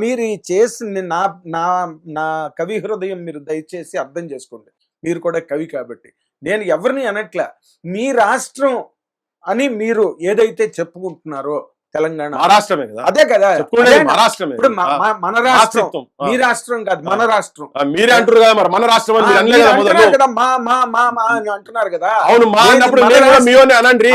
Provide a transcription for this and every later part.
మీరు చేసింది నా నా నా కవి హృదయం మీరు దయచేసి అర్థం చేసుకోండి. మీరు కూడా కవి కాబట్టి నేను ఎవరిని అనట్లా. మీ రాష్ట్రం అని మీరు ఏదైతే చెప్పుకుంటున్నారో తెలంగాణ మహారాష్ట్రమే కదా, అదే కదా మహారాష్ట్రమే. ఇప్పుడు మన రాష్ట్రం, మీ రాష్ట్రం కాదు మన రాష్ట్రం. మీరే అంటారు కదా మరి మన రాష్ట్రం అని కదా, మా మా మా మా అని అంటున్నారు కదా. అవును, మా అన్నప్పుడు అనండి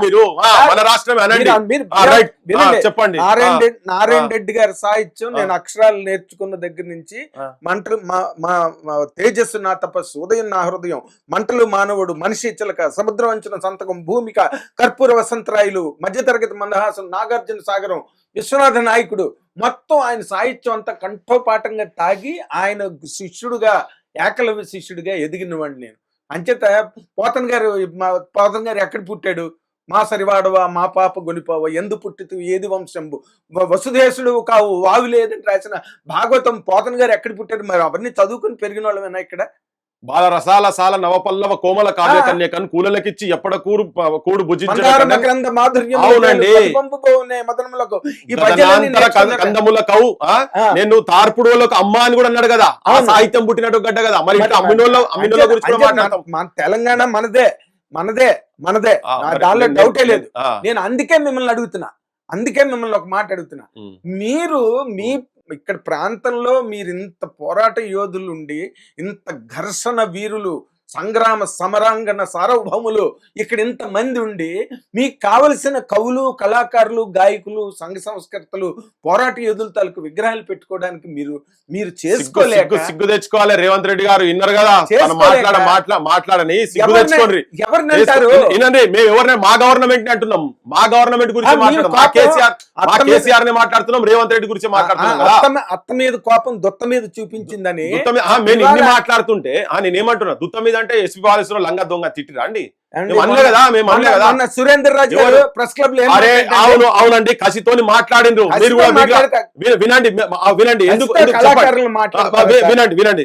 మీరు మన రాష్ట్రమే అనండి. చెప్పండి. నారాయణ రెడ్డి గారి సాహిత్యం నేను అక్షరాలు నేర్చుకున్న దగ్గర నుంచి మంటలు మా తేజస్సు నా తపస్సు, ఉదయం నా హృదయం, మంటలు మానవుడు, మనిషి చిలక, సముద్రం వంచిన సంతకం, భూమిక, కర్పూర వసంతరాయులు, మధ్యతరగతి మందహాసం, నాగార్జున సాగరం, విశ్వనాథ నాయకుడు, మొత్తం ఆయన సాహిత్యం అంతా కంఠోపాఠంగా తాగి ఆయన శిష్యుడుగా, ఏకలవ్య శిష్యుడిగా ఎదిగిన వాడిని నేను. అంచేత పోతన్ గారు ఎక్కడ పుట్టాడు? మా సరివాడవా మా పాప గొనిపోవ, ఎందు పుట్టితు ఏది వంశంబు, వసుదేశుడు కావు వావి లేదని రాసిన భాగవతం పోతన్ గారు ఎక్కడ పుట్టాడు? మరి అవన్నీ చదువుకుని పెరిగిన వాళ్ళమేనా ఇక్కడ? బాల రసాల సాల నవపల్లవ కోమల కావ్య కన్యకను కూలలకిచ్చి ఎప్పడ కూడు భుజించండి. కందములకవు నేను తార్పుడులకు అమ్మ అని కూడా అన్నాడు కదా, ఆ సాహిత్యం పుట్టినట్టు గడ్డ కదా. మరి అమ్మినోళ్ళ గురించి మన తెలంగాణ మనదే మనదే మనదే, దానిలో డౌటే లేదు. నేను అందుకే మిమ్మల్ని ఒక మాట అడుగుతున్నా. మీరు మీ ఇక్కడ ప్రాంతంలో మీరు ఇంత పోరాట యోధులు ఉండి, ఇంత ఘర్షణ వీరులు, సంగ్రామ సమరాంగణ సార్వభౌములు ఇక్కడ ఇంత మంది ఉండి, మీకు కావలసిన కవులు, కళాకారులు, గాయకులు, సంఘ సంస్కర్తలు, పోరాట యోధుల తాలూకు విగ్రహాలు పెట్టుకోవడానికి మీరు చేసుకోలేక సిగ్గు తెచ్చుకోవాలి. రేవంత్ రెడ్డి గారు విన్నారు కదా, మాట్లాడని సిగ్గు తెచ్చుకోండి. ఎవరిని అంటారు? మేము ఎవరిని మా గవర్నమెంట్ అంటున్నాం, మా గవర్నమెంట్ గురించి మాట్లాడుతున్నాం, కేసీఆర్ ని మాట్లాడుతున్నాం, రేవంత్ రెడ్డి గురించి మాట్లాడుతున్నాం. అత్త మీద కోపం దుత్త మీద చూపించిందని మేము ఇన్ని మాట్లాడుతుంటే నేనేమంటున్నా, దుత్త మీద అంటే ఎస్పీ బాలేశ్వరం లంగా దొంగ తిట్టిరా అండి? సురేందర్ రాజు ప్రెస్ క్లబ్ లో అవునండి, కసితోని మాట్లాడిండ్రు. మీరు కూడా వినండి ఎందుకు వినండి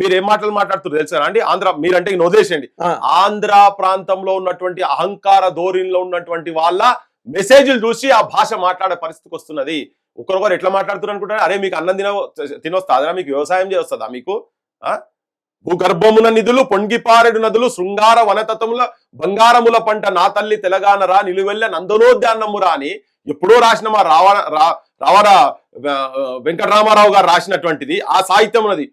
మీరు ఏం మాటలు మాట్లాడుతున్నారు తెలుసా అండి? ఆంధ్ర మీరంటే వదిలేసేయండి. ఆంధ్ర ప్రాంతంలో ఉన్నటువంటి అహంకార ధోరణిలో ఉన్నటువంటి వాళ్ళ మెసేజ్లు చూసి ఆ భాష మాట్లాడే పరిస్థితికి వస్తున్నది. ఒకరొకరు ఎట్లా మాట్లాడుతున్నారు అనుకుంటారు? అరే మీకు అన్నం తినొస్తుందా? మీకు వ్యవసాయం చేయొస్తుందా? మీకు భూగర్భమున నిధులు, పొంగిపారెడు నదులు, శృంగార వనతత్వముల బంగారముల పంట, నా తల్లి తెలంగాణ రా, నిలువెల్ల నందనోద్యానము రా అని ఎప్పుడో రాసిన మా రావర వెంకటరామారావు గారు రాసినటువంటిది ఆ సాహిత్యం ఉన్నది.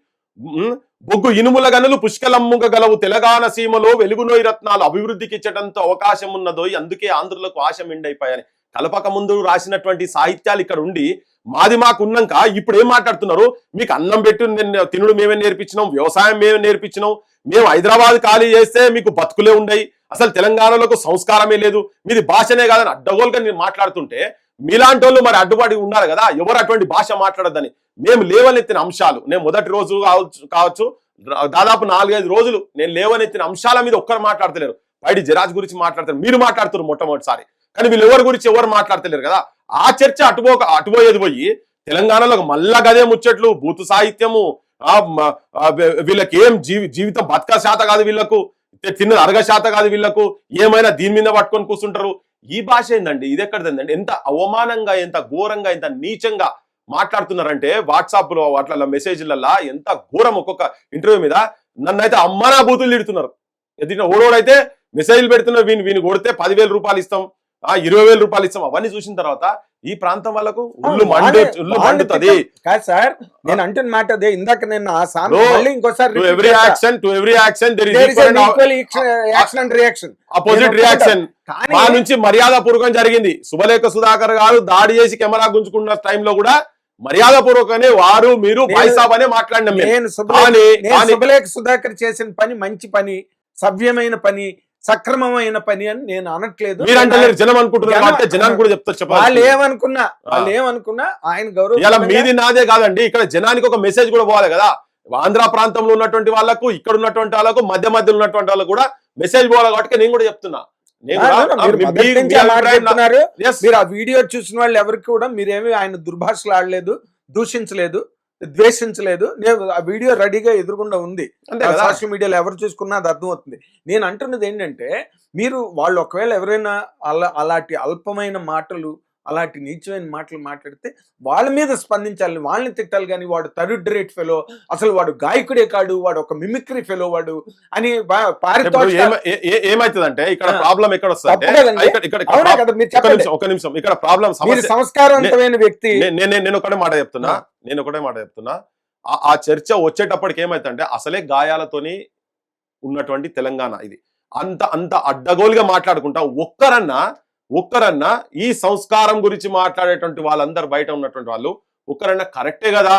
బొగ్గు ఇనుముల గనులు పుష్కలమ్ముగ గలవు తెలంగాణ సీమలో, వెలుగునోయి రత్నాలు అభివృద్ధికి ఇచ్చటంతో అవకాశం ఉన్నదోయ్, అందుకే ఆంధ్రులకు ఆశ మిండైపోయాని కలపక ముందు రాసినటువంటి సాహిత్యాలు ఇక్కడ ఉండి మాది మాకు ఉన్నాక ఇప్పుడు ఏం మాట్లాడుతున్నారు? మీకు అన్నం పెట్టి తినుడు మేమే నేర్పించినాం, వ్యవసాయం మేమే నేర్పించినాం, మేము హైదరాబాద్ ఖాళీ చేస్తే మీకు బతుకులే ఉండయి, అసలు తెలంగాణలోకి సంస్కారమే లేదు, మీది భాషనే కాదని అడ్డగోలుగా నేను మాట్లాడుతుంటే మీలాంటి వాళ్ళు మరి అడ్డుపడి ఉన్నారు కదా, ఎవరు అటువంటి భాష మాట్లాడద్దని. మేము లేవనెత్తిన అంశాలు, నేను మొదటి రోజు కావచ్చు దాదాపు 4-5 రోజులు నేను లేవనెత్తిన అంశాల మీద ఒక్కరు మాట్లాడతలేరు. పైడి జరాజ్ గురించి మాట్లాడతారు, మీరు మాట్లాడుతున్నారు మొట్టమొదటిసారి, కానీ వీళ్ళు ఎవరి గురించి ఎవరు మాట్లాడతలేరు కదా. ఆ చర్చ అటుపోయేది పోయి తెలంగాణలో మళ్ళా గదే ముచ్చట్లు, బూతు సాహిత్యము, వీళ్ళకి ఏం జీవితం బతక శాత కాదు, వీళ్ళకు తిన్నది అరగ శాత కాదు, వీళ్ళకు ఏమైనా దీని మీద పట్టుకొని కూర్చుంటారు. ఈ భాష ఏందండి? ఇది ఎక్కడిదండి? ఎంత అవమానంగా, ఎంత ఘోరంగా, ఎంత నీచంగా మాట్లాడుతున్నారంటే వాట్సాప్ లో అట్లా మెసేజ్లల్లా ఎంత ఘోరం. ఒక్కొక్క ఇంటర్వ్యూ మీద నన్నైతే అమ్మనా బూతులు తిడుతున్నారు. ఎదిగిన ఓడోడైతే మెసేజ్లు పెడుతున్నారు, వీని కొడితే 10,000 రూపాయలు ఇస్తాం, 20,000 రూపాయలు ఇస్తాం. అవన్నీ చూసిన తర్వాత ఈ ప్రాంతం వాళ్ళకు ఉల్లు మండుతుంది. కాదు సార్, నేను అంటున్న మాట అదే. ఇందాక నేను అపోజిట్ రియాక్షన్ మా నుంచి మర్యాద పూర్వకం జరిగింది. శుభలేఖ సుధాకర్ గారు దాడి చేసి కెమెరా గుంజుకున్న టైంలో కూడా మర్యాద పూర్వకనే వారు మీరు బైసాబ్ అనే మాట్లాడినాం. శుభలేఖ సుధాకర్ చేసిన పని మంచి పని, సభ్యమైన పని, సక్రమమైన పని అని నేను అనట్లేదు. జనం అనుకుంటున్నారు, జనాన్ని కూడా చెప్తారు. వాళ్ళు ఏమనుకున్నా ఆయన గౌరవం మీది నాదే కాదండి. ఇక్కడ జనానికి ఒక మెసేజ్ కూడా పోవాలి కదా. ఆంధ్ర ప్రాంతంలో ఉన్నటువంటి వాళ్ళకు, ఇక్కడ ఉన్నటువంటి వాళ్ళకు, మధ్యలో ఉన్నటువంటి వాళ్ళకు కూడా మెసేజ్ పోవాలి. కాబట్టి నేను కూడా చెప్తున్నా, మీరు ఆ వీడియో చూసిన వాళ్ళు ఎవరికి కూడా మీరేమి ఆయన దుర్భాషలు ఆడలేదు, దూషించలేదు, ద్వేషించలేదు. నేను ఆ వీడియో రెడీగా ఎదురుకుండా ఉంది, సోషల్ మీడియాలో ఎవరు చూసుకున్నా అది అర్థమవుతుంది. నేను అంటున్నది ఏంటంటే, మీరు వాళ్ళు ఒకవేళ ఎవరైనా అలాంటి అల్పమైన మాటలు, అలాంటి నీచమైన మాటలు మాట్లాడితే వాళ్ళ మీద స్పందించాలి, వాళ్ళని తిట్టాలి. కానీ వాడు థర్డ్ రేట్ ఫెలో, అసలు వాడు గాయకుడే కాడు, వాడు ఒక మిమిక్రీ ఫెలో వాడు అని ఏమైతుందంటే ఇక్కడ ప్రాబ్లం ఎక్కడ వస్తుంది, ఒక నిమిషం ఇక్కడ ప్రాబ్లం సంస్కారవంతమైన వ్యక్తి. నేను ఒకటే మాట చెప్తున్నా, ఆ చర్చ వచ్చేటప్పటికి ఏమైతుందంటే అసలే గాయాలతోని ఉన్నటువంటి తెలంగాణ ఇది అంత అడ్డగోలుగా మాట్లాడుకుంటా ఒక్కరన్నా ఈ సంస్కారం గురించి మాట్లాడేటువంటి వాళ్ళందరూ బయట ఉన్నటువంటి వాళ్ళు ఒక్కరన్నా కరెక్టే కదా,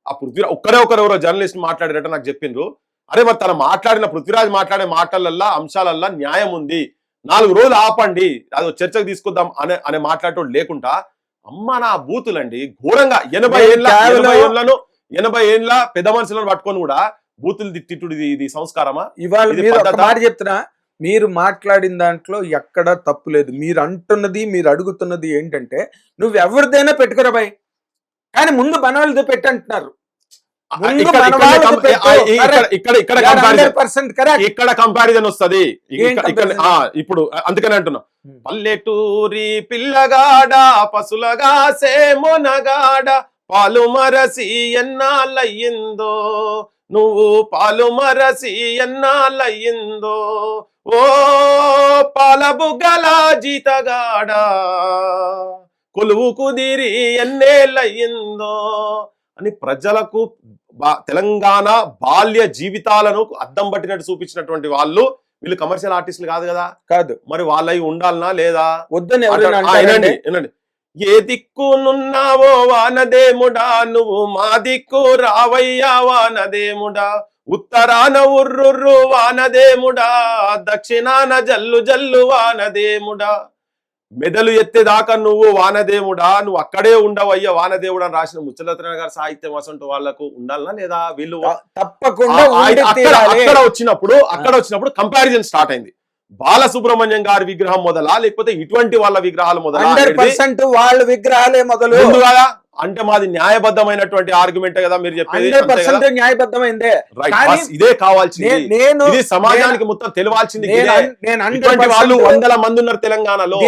ఆ పృథ్వీరాజ్ ఒకరెవరో జర్నలిస్ట్ మాట్లాడేట నాకు చెప్పిండ్రు. అరే మరి తన మాట్లాడిన పృథ్వీరాజ్ మాట్లాడే మాటలల్లా అంశాలల్లా న్యాయం ఉంది, 4 రోజులు ఆపండి అది చర్చకు తీసుకుందాం అనే మాట్లాడటోడు లేకుండా అమ్మ నా బూతులండి ఘోరంగా 80 ఏళ్ళ పెద్ద మనుషులను పట్టుకొని కూడా బూతులు తిట్టుడు ఇది సంస్కారమా? ఇవాళ మాట చెప్తున్నా, మీరు మాట్లాడిన దాంట్లో ఎక్కడా తప్పు లేదు. మీరు అంటున్నది, మీరు అడుగుతున్నది ఏంటంటే నువ్వు ఎవరిదైనా పెట్టుకురా బాయ్, కానీ ముందు మనవాళ్ళతో పెట్టంటున్నారు. ఇక్కడ కంపారిజన్ వస్తుంది ఇప్పుడు, అందుకని అంటున్నా పల్లెటూరి పిల్లగాడ పసులగా సేమొనగాడ పాలు మరసి ఎన్నాళ్ళయ్యిందో, నువ్వు పాలు మరసి ఎన్నాళ్ళయ్యిందో, ఓ పాలబుగ్గల జీతగాడ కొలువు కుదిరి ఎన్నేళ్ళయ్యిందో అని ప్రజలకు తెలంగాణ బాల్య జీవితాలను అద్దం పట్టినట్టు చూపించినటువంటి వాళ్ళు వీళ్ళు కమర్షియల్ ఆర్టిస్టులు కాదు కదా. కాదు మరి వాళ్ళవి ఉండాలనా లేదా? వద్దని వినండి, ఏ దిక్కునున్నావో వానదేముడా, నువ్వు మా దిక్కు రావయ్యా వానదేముడా, ఉత్తరాన ఉర్రుర్రు వానదేముడా, దక్షిణాన జల్లు జల్లు వానదేముడా, మెదలు ఎత్తేదాకా నువ్వు వానదేవుడా, నువ్వు అక్కడే ఉండవయ్యా వానదేవుడు అని రాసిన ముచ్చలత్ర గారి సాహిత్యం అసంటూ వాళ్ళకు ఉండాలనా లేదా? వీళ్ళు తప్పకుండా అక్కడ వచ్చినప్పుడు కంపారిజన్ స్టార్ట్ అయింది. బాలసుబ్రహ్మణ్యం గారి విగ్రహం మొదలా లేకపోతే ఇటువంటి వాళ్ళ విగ్రహాలు మొదలా? 100% వాళ్ళ విగ్రహాలే మొదలు కదా. అంటే మాది న్యాయబద్ధమైనటువంటి ఆర్గ్యుమెంట్ కదా మీరు చెప్పేది. న్యాయబద్ధమైందే, ఇదే కావాల్సింది, ఇది సమాజానికి మొత్తం తెలియాల్సింది. వాళ్ళు 100 మంది ఉన్నారు తెలంగాణలో.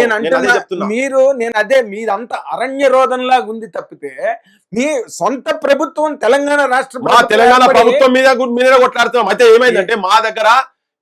మీరంతా అరణ్య రోధనలాగా ఉంది తప్పితే మీ సొంత ప్రభుత్వం తెలంగాణ రాష్ట్ర తెలంగాణ ప్రభుత్వం మీద కొట్లాడుతున్నాం. అయితే ఏమైందంటే మా దగ్గర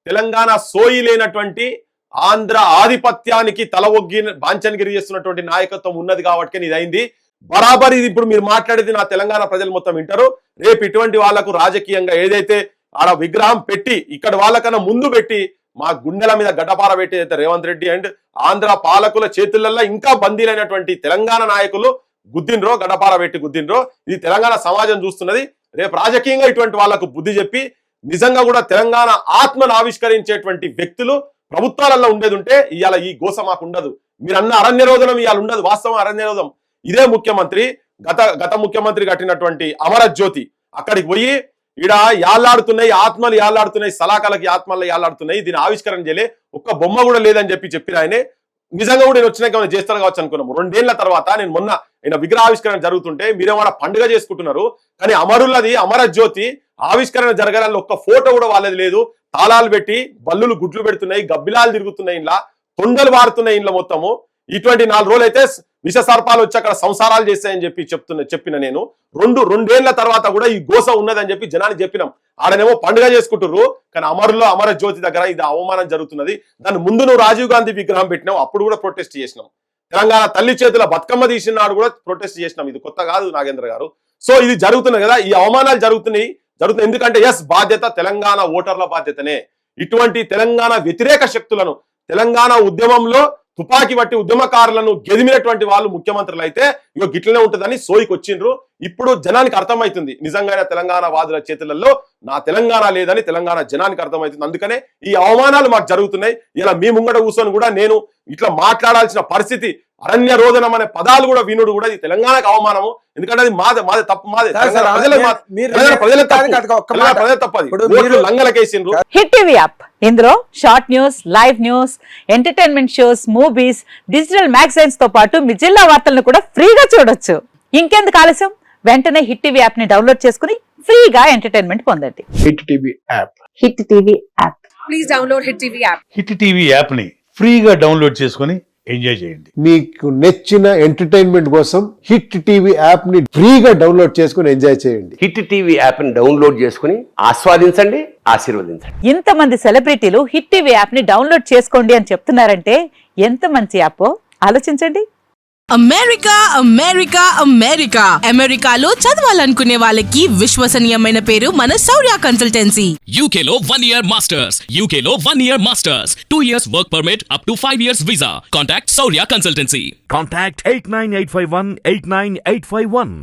తెలంగాణ సోయి లేనటువంటి ఆంధ్ర ఆధిపత్యానికి తల ఒగ్గి బాంఛనగిరి చేస్తున్నటువంటి నాయకత్వం ఉన్నది కాబట్టి ఇది అయింది. బరాబర్ ఇది ఇప్పుడు మీరు మాట్లాడేది నా తెలంగాణ ప్రజలు మొత్తం వింటారు. రేపు ఇటువంటి వాళ్లకు రాజకీయంగా ఏదైతే ఆడ విగ్రహం పెట్టి ఇక్కడ వాళ్ళకన్నా ముందు పెట్టి మా గుండెల మీద గడ్డపార పెట్టి అయితే రేవంత్ రెడ్డి అండ్ ఆంధ్ర పాలకుల చేతులలో ఇంకా బందీలైనటువంటి తెలంగాణ నాయకులు గుద్దిన్రో, గడ్డపార పెట్టి గుద్దిన్రో, ఇది తెలంగాణ సమాజం చూస్తున్నది. రేపు రాజకీయంగా ఇటువంటి వాళ్లకు బుద్ధి చెప్పి నిజంగా కూడా తెలంగాణ ఆత్మను ఆవిష్కరించేటువంటి వ్యక్తులు ప్రభుత్వాలలో ఉండేది ఉంటే ఇవాళ ఈ గోస మాకు ఉండదు. మీరు అన్న అరణ్య రోధనం ఇవాళ ఉండదు. వాస్తవం అరణ్య రోధం ఇదే ముఖ్యమంత్రి గత ముఖ్యమంత్రి కట్టినటువంటి అమరజ్యోతి అక్కడికి పోయి ఈడ యాళ్లాడుతున్నాయి ఆత్మలు, యాళ్లాడుతున్నాయి సలాకాలకి ఆత్మలు యాళ్లాడుతున్నాయి, దీన్ని ఆవిష్కరణ చేయలే, ఒక్క బొమ్మ కూడా లేదని చెప్పిన ఆయనే. నిజంగా కూడా నేను వచ్చినాక ఏమైనా చేస్తారు కావచ్చు అనుకున్నాము. 2 ఏళ్ల తర్వాత నేను మొన్న ఆయన విగ్రహావిష్కరణ జరుగుతుంటే మీరేమైనా పండుగ చేసుకుంటున్నారు, కానీ అమరులది అమరజ్యోతి ఆవిష్కరణ జరగాలని ఒక్క ఫోటో కూడా వాళ్ళది లేదు. తాళాలు పెట్టి బల్లులు గుడ్లు పెడుతున్నాయి, గబ్బిలాలు తిరుగుతున్నాయి, ఇంట్లో తొండలు వారుతున్నాయి ఇంట్లో మొత్తము. ఇటువంటి 4 రోజులు అయితే విష సర్పాలు వచ్చి అక్కడ సంసారాలు చేస్తాయని చెప్పిన నేను 2 ఏళ్ల తర్వాత కూడా ఈ గోస ఉన్నదని చెప్పి జనానికి చెప్పినాం. ఆడనేమో పండుగ చేసుకుంటుర్రు, కానీ అమర జ్యోతి దగ్గర ఇది అవమానం జరుగుతున్నది. దాని ముందు నువ్వు రాజీవ్ గాంధీ విగ్రహం పెట్టినావు, అప్పుడు కూడా ప్రొటెస్ట్ చేసినాం. తెలంగాణ తల్లి చేతుల బతుకమ్మ తీసినాడు కూడా ప్రొటెస్ట్ చేసినాం. ఇది కొత్త కాదు నాగేంద్ర గారు. సో ఇది జరుగుతున్నది కదా, ఈ అవమానాలు జరుగుతున్నాయి. ఎందుకంటే బాధ్యత తెలంగాణ ఓటర్ల బాధ్యతనే. ఇటువంటి తెలంగాణ వ్యతిరేక శక్తులను తెలంగాణ ఉద్యమంలో తుపాకీ పట్టి ఉద్యమకారులను గెదిమినటువంటి వాళ్ళు ముఖ్యమంత్రులు అయితే ఇగో గిట్లనే ఉంటుందని సోయికి వచ్చిండ్రు. ఇప్పుడు జనానికి అర్థమవుతుంది నిజంగానే తెలంగాణ వాదుల చేతులలో నా తెలంగాణ లేదని తెలంగాణ జనానికి అర్థమవుతుంది. అందుకనే ఈ అవమానాలు మాకు జరుగుతున్నాయి. ఇలా మీ ముంగట కూర్చొని కూడా నేను ఇట్లా మాట్లాడాల్సిన పరిస్థితి, అరణ్య రోదనం అనే పదాలు కూడా వినుడు కూడా ఇది తెలంగాణకు అవమానము. ఎందుకంటే అది మాదే తప్పు, లంగలకేసిండ్రు. హిట్ టీవీ యాప్, ఇందులో short news, live news, entertainment shows, movies, digital magazines తో పాటు మీ జిల్లా వార్తలను కూడా ఫ్రీగా చూడొచ్చు. ఇంకెందుకు ఆలస్యం, వెంటనే హిట్ టీవీ యాప్ ని డౌన్లోడ్ చేసుకుని ఫ్రీగా ఎంటర్టైన్మెంట్ పొందండి. Hit TV app, hit TV app, please download hit TV app. Hit TV app ని ఫ్రీగా డౌన్లోడ్ చేసుకుని ఎంజాయ్ చేయండి. మీకు నచ్చిన ఎంటర్టైన్మెంట్ కోసం హిట్ టీవీ యాప్ ని ఫ్రీగా డౌన్లోడ్ చేసుకుని ఎంజాయ్ చేయండి. హిట్ టీవీ యాప్ ని డౌన్లోడ్ చేసుకుని ఆస్వాదించండి, ఆశీర్వదించండి. ఇంతమంది సెలబ్రిటీలు హిట్ టీవీ యాప్ ని డౌన్లోడ్ చేసుకోండి అని చెప్తున్నారంటే ఎంత మంచి యాప్ ఆలోచించండి. అమెరికా అమెరికా అమెరికా అమెరికాలో చదవాలనుకునే వాళ్ళకి విశ్వసనీయమైన పేరు మన శౌర్య కన్సల్టెన్సీ. UK లో 1 year masters. UK లో 1 year masters. 2 years work permit up to 5 years visa. Contact Saurya Consultancy. Contact 89851 89851.